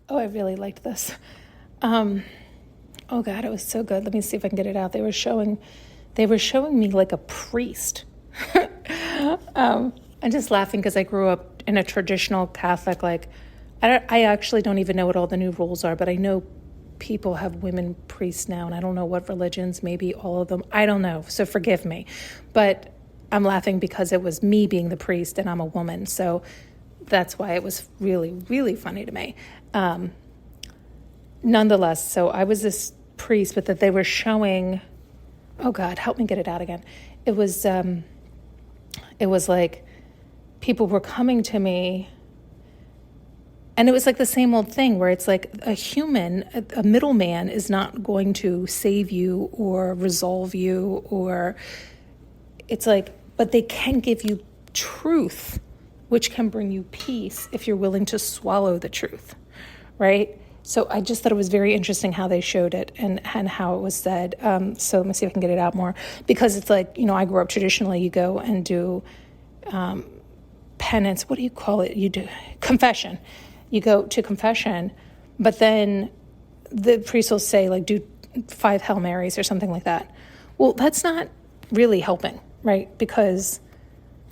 Oh, I really liked this. Oh God, it was so good. Let me see if I can get it out. They were showing me like a priest. I'm just laughing because I grew up in a traditional Catholic, like, I actually don't even know what all the new rules are, but I know people have women priests now, and I don't know what religions, maybe all of them. I don't know, so forgive me. But I'm laughing because it was me being the priest and I'm a woman, so that's why it was really, really funny to me. Nonetheless, so I was this priest, but that they were showing, oh God, help me get it out again. It was like people were coming to me, and it was like the same old thing where it's like a human, a middleman is not going to save you or resolve you, or it's like, but they can give you truth, which can bring you peace if you're willing to swallow the truth, right? So I just thought it was very interesting how they showed it and how it was said. So let me see if I can get it out more, because it's like, I grew up traditionally, you go and do penance. What do you call it? You do confession. You go to confession, but then the priest will say, like, do 5 Hail Marys or something like that. Well, that's not really helping, right? Because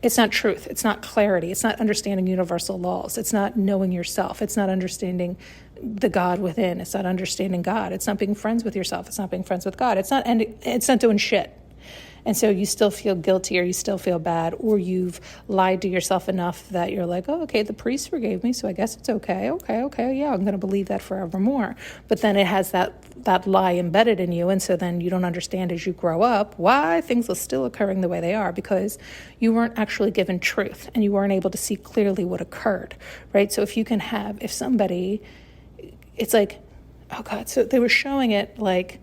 it's not truth. It's not clarity. It's not understanding universal laws. It's not knowing yourself. It's not understanding the God within. It's not understanding God. It's not being friends with yourself. It's not being friends with God. It's not doing shit. And so you still feel guilty, or you still feel bad, or you've lied to yourself enough that you're like, oh, okay, the priest forgave me, so I guess it's okay. Okay, yeah, I'm going to believe that forevermore. But then it has that lie embedded in you, and so then you don't understand as you grow up why things are still occurring the way they are, because you weren't actually given truth, and you weren't able to see clearly what occurred, right? So if somebody, it's like, oh God, so they were showing it like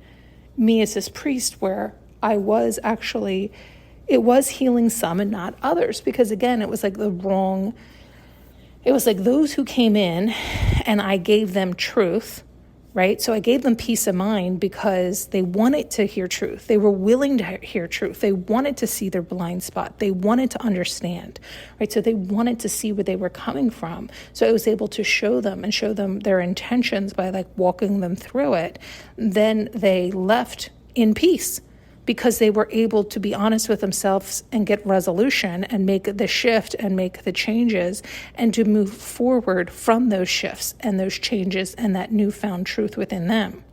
me as this priest where I was actually, it was healing some and not others, because again, it was like it was like those who came in and I gave them truth, right? So I gave them peace of mind because they wanted to hear truth. They were willing to hear truth. They wanted to see their blind spot. They wanted to understand, right? So they wanted to see where they were coming from. So I was able to show them their intentions by like walking them through it. Then they left in peace, because they were able to be honest with themselves and get resolution and make the shift and make the changes and to move forward from those shifts and those changes and that newfound truth within them,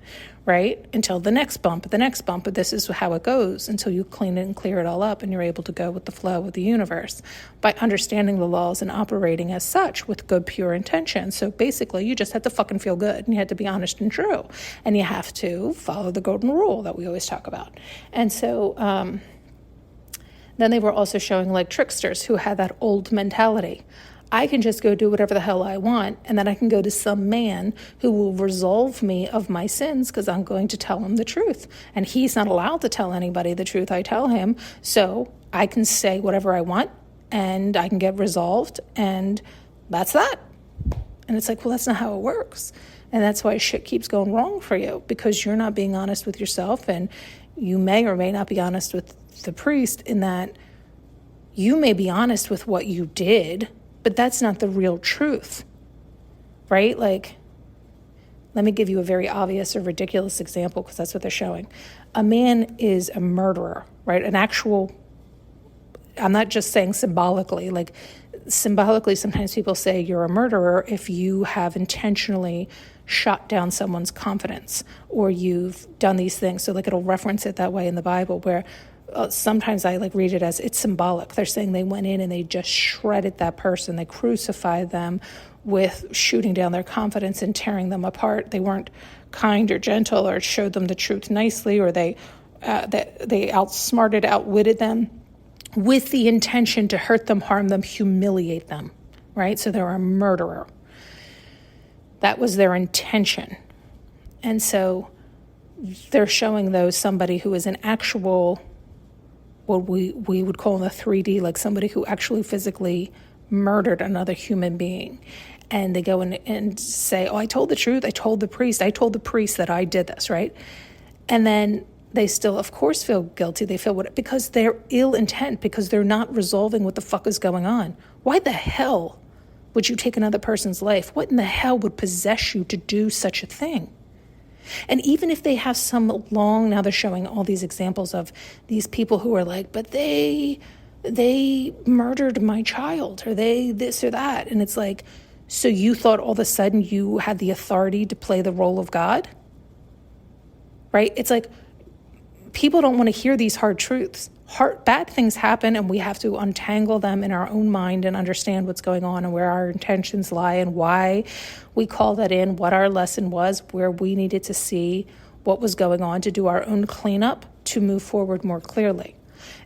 right? Until the next bump, but this is how it goes until you clean it and clear it all up and you're able to go with the flow of the universe by understanding the laws and operating as such with good, pure intention. So basically, you just have to fucking feel good, and you have to be honest and true, and you have to follow the golden rule that we always talk about. And so then they were also showing like tricksters who had that old mentality. I can just go do whatever the hell I want, and then I can go to some man who will resolve me of my sins because I'm going to tell him the truth. And he's not allowed to tell anybody the truth I tell him, so I can say whatever I want, and I can get resolved, and that's that. And it's like, well, that's not how it works. And that's why shit keeps going wrong for you, because you're not being honest with yourself, and you may or may not be honest with the priest in that you may be honest with what you did, but that's not the real truth, right? Like, let me give you a very obvious or ridiculous example, because that's what they're showing. A man is a murderer, right? An actual, I'm not just saying symbolically, like symbolically sometimes people say you're a murderer if you have intentionally shot down someone's confidence or you've done these things. So like it'll reference it that way in the Bible, where sometimes I like read it as it's symbolic. They're saying they went in and they just shredded that person. They crucified them with shooting down their confidence and tearing them apart. They weren't kind or gentle or showed them the truth nicely, or they outsmarted, outwitted them with the intention to hurt them, harm them, humiliate them, right? So they're a murderer. That was their intention. And so they're showing those somebody who is an actual, what we would call in the 3D, like somebody who actually physically murdered another human being. And they go in and say, oh, I told the truth. I told the priest that I did this, right? And then they still, of course, feel guilty. They feel because they're ill intent, because they're not resolving what the fuck is going on. Why the hell Would you take another person's life? What in the hell would possess you to do such a thing? And even if they have now they're showing all these examples of these people who are like, but they murdered my child, or they this or that. And it's like, so you thought all of a sudden you had the authority to play the role of God? Right? It's like, people don't want to hear these hard truths. Bad things happen, and we have to untangle them in our own mind and understand what's going on and where our intentions lie and why we call that in, what our lesson was, where we needed to see what was going on to do our own cleanup to move forward more clearly.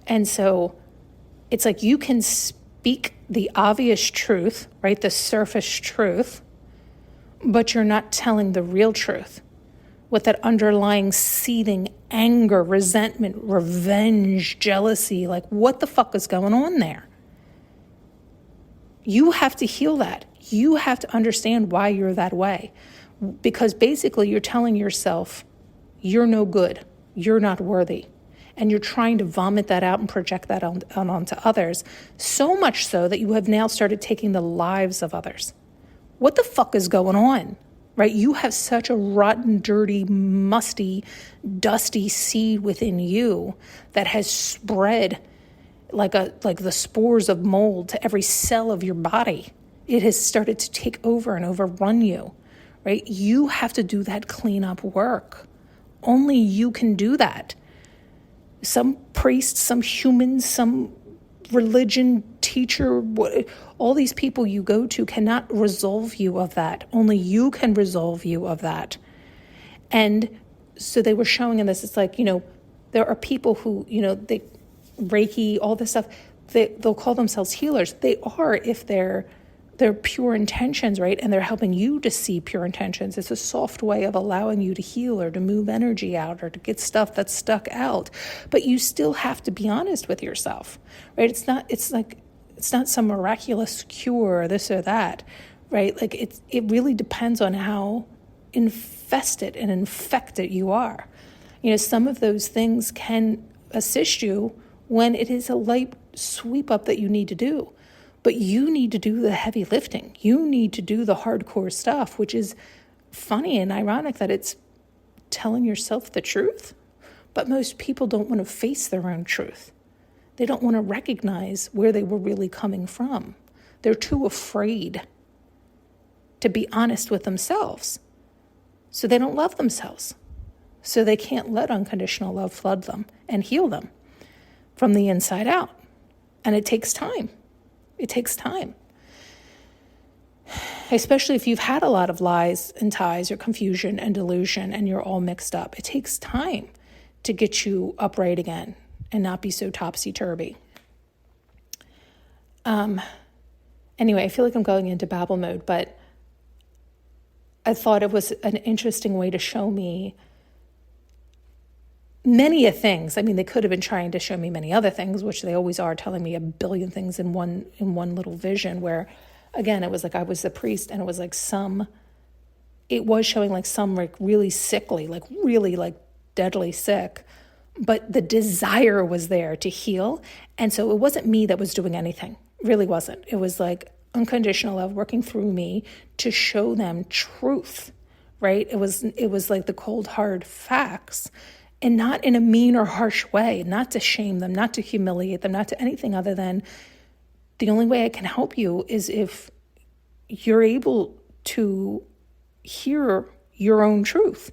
And so it's like you can speak the obvious truth, right, the surface truth, but you're not telling the real truth. With that underlying seething anger, resentment, revenge, jealousy, like what the fuck is going on there? You have to heal that. You have to understand why you're that way. Because basically you're telling yourself, you're no good, you're not worthy. And you're trying to vomit that out and project that onto others, so much so that you have now started taking the lives of others. What the fuck is going on? Right? You have such a rotten, dirty, musty, dusty seed within you that has spread like the spores of mold to every cell of your body. It has started to take over and overrun you, right? You have to do that cleanup work. Only you can do that. Some priest, some human, some religion teacher, all these people you go to cannot resolve you of that. Only you can resolve you of that. And so they were showing in this, it's like, there are people who, they Reiki, all this stuff, they'll call themselves healers. They are, if they're pure intentions, right? And they're helping you to see pure intentions. It's a soft way of allowing you to heal or to move energy out or to get stuff that's stuck out. But you still have to be honest with yourself, right? It's not some miraculous cure or this or that, right? Like it really depends on how infested and infected you are. Some of those things can assist you when it is a light sweep up that you need to do. But you need to do the heavy lifting. You need to do the hardcore stuff, which is funny and ironic that it's telling yourself the truth. But most people don't want to face their own truth. They don't want to recognize where they were really coming from. They're too afraid to be honest with themselves. So they don't love themselves. So they can't let unconditional love flood them and heal them from the inside out. And it takes time. It takes time. Especially if you've had a lot of lies and ties or confusion and delusion and you're all mixed up. It takes time to get you upright again and not be so topsy-turvy. Anyway, I feel like I'm going into bAbBLE mode, but I thought it was an interesting way to show me many things. I mean, they could have been trying to show me many other things, which they always are, telling me a billion things in one little vision, where, again, it was like I was the priest, and it was like it was showing like some like really sickly, like really like deadly sick, but the desire was there to heal. And so it wasn't me that was doing anything. It really wasn't. It was like unconditional love working through me to show them truth, right? It was like the cold, hard facts. And not in a mean or harsh way, not to shame them, not to humiliate them, not to anything other than the only way I can help you is if you're able to hear your own truth.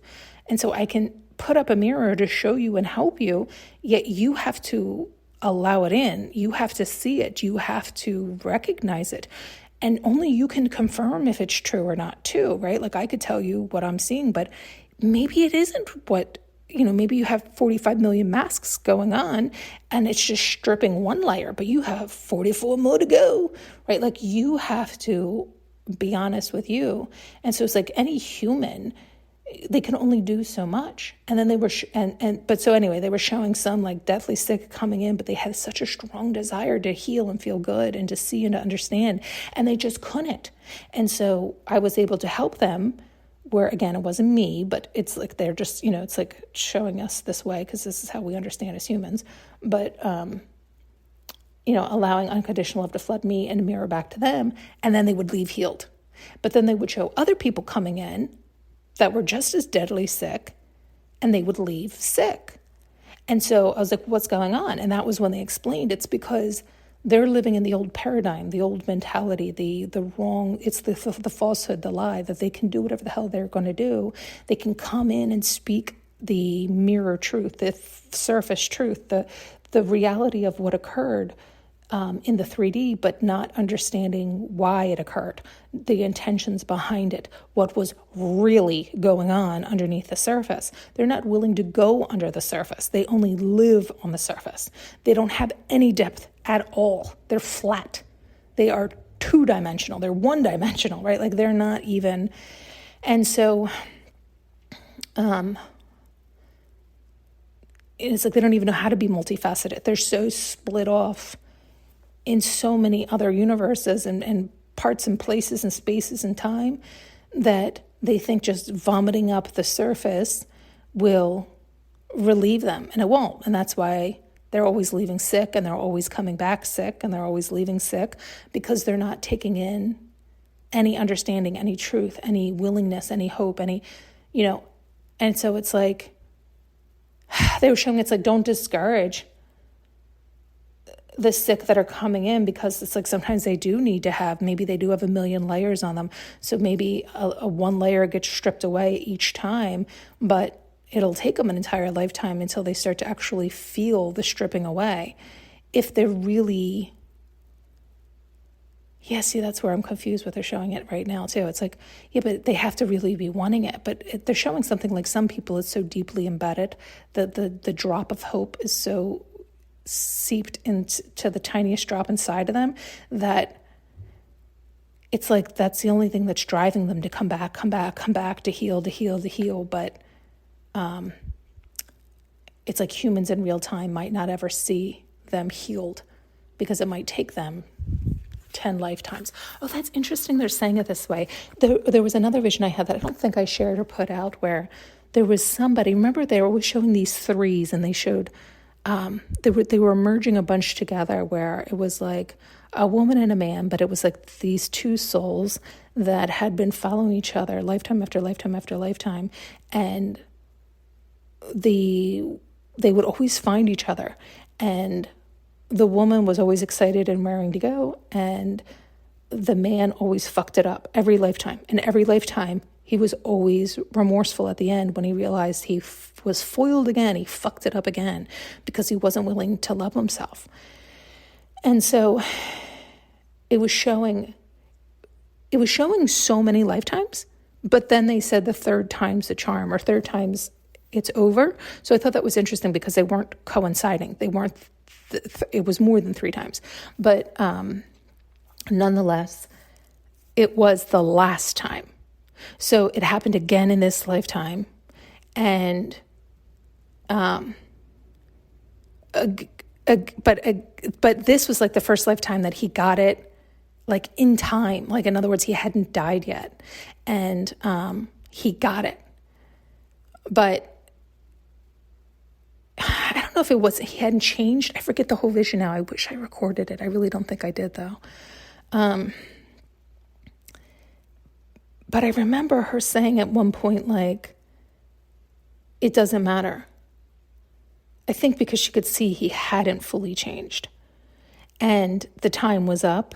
And so I can put up a mirror to show you and help you, yet you have to allow it in. You have to see it. You have to recognize it. And only you can confirm if it's true or not too, right? Like I could tell you what I'm seeing, but maybe it isn't what, maybe you have 45 million masks going on and it's just stripping one layer, but you have 44 more to go, right? Like you have to be honest with you. And so it's like any human, they can only do so much. And then they were, they were showing some like deathly sick coming in, but they had such a strong desire to heal and feel good and to see and to understand, and they just couldn't. And so I was able to help them where, again, it wasn't me, but it's like they're just, it's like showing us this way because this is how we understand as humans. But allowing unconditional love to flood me and mirror back to them, and then they would leave healed. But then they would show other people coming in that were just as deadly sick, and they would leave sick. And so I was like, what's going on? And that was when they explained it's because they're living in the old paradigm, the old mentality, the wrong, it's the falsehood, the lie, that they can do whatever the hell they're going to do. They can come in and speak the mirror truth, the surface truth, the reality of what occurred in the 3D, but not understanding why it occurred, the intentions behind it, what was really going on underneath the surface. They're not willing to go under the surface. They only live on the surface. They don't have any depth at all. They're flat. They are two-dimensional. They're one-dimensional, right? Like they're not even. And so it's like they don't even know how to be multifaceted. They're so split off in so many other universes and parts and places and spaces and time that they think just vomiting up the surface will relieve them, and it won't. And that's why they're always leaving sick, and they're always coming back sick, and they're always leaving sick, because they're not taking in any understanding, any truth, any willingness, any hope, any, and so it's like, they were showing, it's like, don't discourage the sick that are coming in, because it's like sometimes they do need to have, maybe they do have a million layers on them. So maybe a one layer gets stripped away each time, but it'll take them an entire lifetime until they start to actually feel the stripping away. If they're really, see, that's where I'm confused with. They're showing it right now too. It's like, but they have to really be wanting it. But they're showing something like some people, it's so deeply embedded that the drop of hope is so seeped into the tiniest drop inside of them that it's like that's the only thing that's driving them to come back, to heal. But it's like humans in real time might not ever see them healed, because it might take them 10 lifetimes. Oh, that's interesting. They're saying it this way. There was another vision I had that I don't think I shared or put out, where there was somebody, remember they were always showing these threes, and they showed they were merging a bunch together, where it was like a woman and a man, but it was like these two souls that had been following each other lifetime after lifetime after lifetime, and they would always find each other, and the woman was always excited and raring to go, and the man always fucked it up every lifetime. And every lifetime, he was always remorseful at the end when he realized he was foiled again. He fucked it up again because he wasn't willing to love himself. And so it was showing so many lifetimes, but then they said the third time's the charm, or third time's it's over. So I thought that was interesting because they weren't coinciding. They weren't, it was more than 3 times. But nonetheless, it was the last time. So it happened again in this lifetime. And, but this was like the first lifetime that he got it, like in time. Like, in other words, he hadn't died yet. And he got it. But I don't know if it was, he hadn't changed. I forget the whole vision now. I wish I recorded it. I really don't think I did, though. But I remember her saying at one point, like, it doesn't matter. I think because she could see he hadn't fully changed. And the time was up.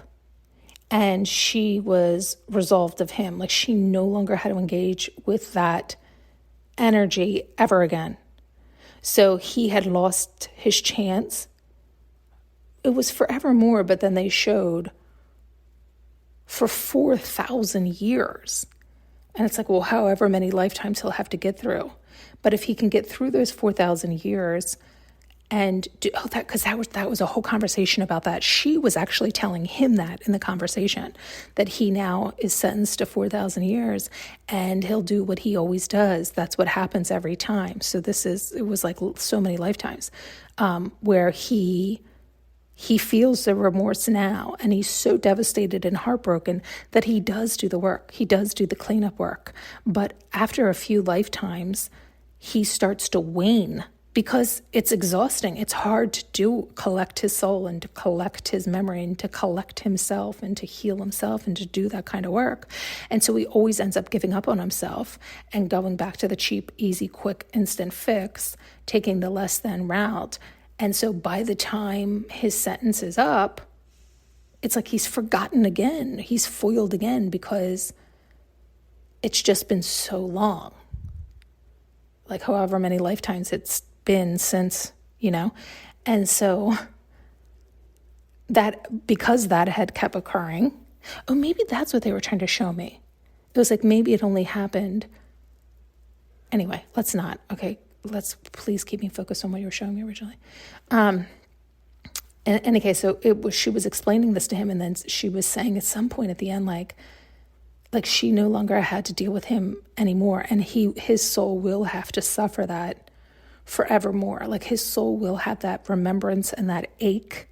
And she was resolved of him. Like, she no longer had to engage with that energy ever again. So he had lost his chance. It was forevermore, but then they showed for 4,000 years. And it's like, well, however many lifetimes he'll have to get through. But if he can get through those 4,000 years and do that, because that was a whole conversation about that. She was actually telling him that in the conversation, that he now is sentenced to 4,000 years and he'll do what he always does. That's what happens every time. So it was like so many lifetimes where he feels the remorse now, and he's so devastated and heartbroken that he does do the work. He does do the cleanup work. But after a few lifetimes, he starts to wane because it's exhausting. It's hard to collect his soul and to collect his memory and to collect himself and to heal himself and to do that kind of work. And so he always ends up giving up on himself and going back to the cheap, easy, quick, instant fix, taking the less than route. And so by the time his sentence is up, it's like he's forgotten again. He's foiled again because it's just been so long. Like however many lifetimes it's been since, And so because that had kept occurring, maybe that's what they were trying to show me. It was like maybe it only happened. Anyway, let's not. Okay, please keep me focused on what you were showing me originally. In any case, so she was explaining this to him, and then she was saying at some point at the end, like she no longer had to deal with him anymore, and his soul will have to suffer that forevermore. Like his soul will have that remembrance and that ache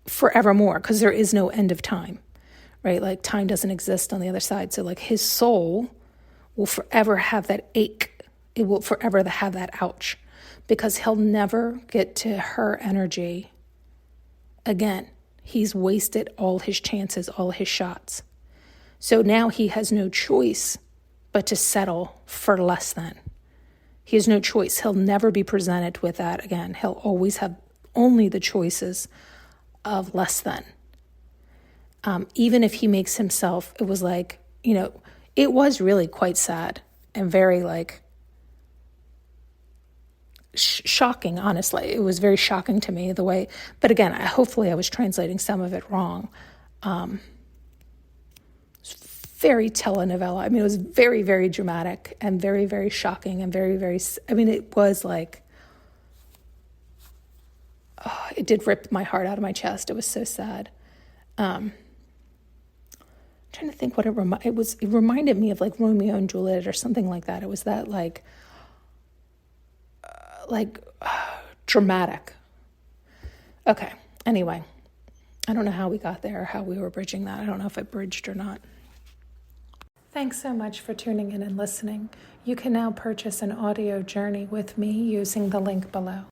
forevermore, because there is no end of time, right? Like time doesn't exist on the other side. So like his soul will forever have that ache. It will forever have that ouch, because he'll never get to her energy again. He's wasted all his chances, all his shots. So now he has no choice but to settle for less than. He has no choice. He'll never be presented with that again. He'll always have only the choices of less than. Even if he makes himself, it was like, it was really quite sad and very like shocking, honestly. It was very shocking to me the way, but again, hopefully I was translating some of it wrong. Very telenovela. I mean, it was very, very dramatic and very, very shocking and very, very, it was like, it did rip my heart out of my chest. It was so sad. I'm trying to think what it reminded me of like Romeo and Juliet or something like that. It was that like dramatic. Okay. Anyway, I don't know how we got there or how we were bridging that. I don't know if I bridged or not. Thanks so much for tuning in and listening. You can now purchase an audio journey with me using the link below.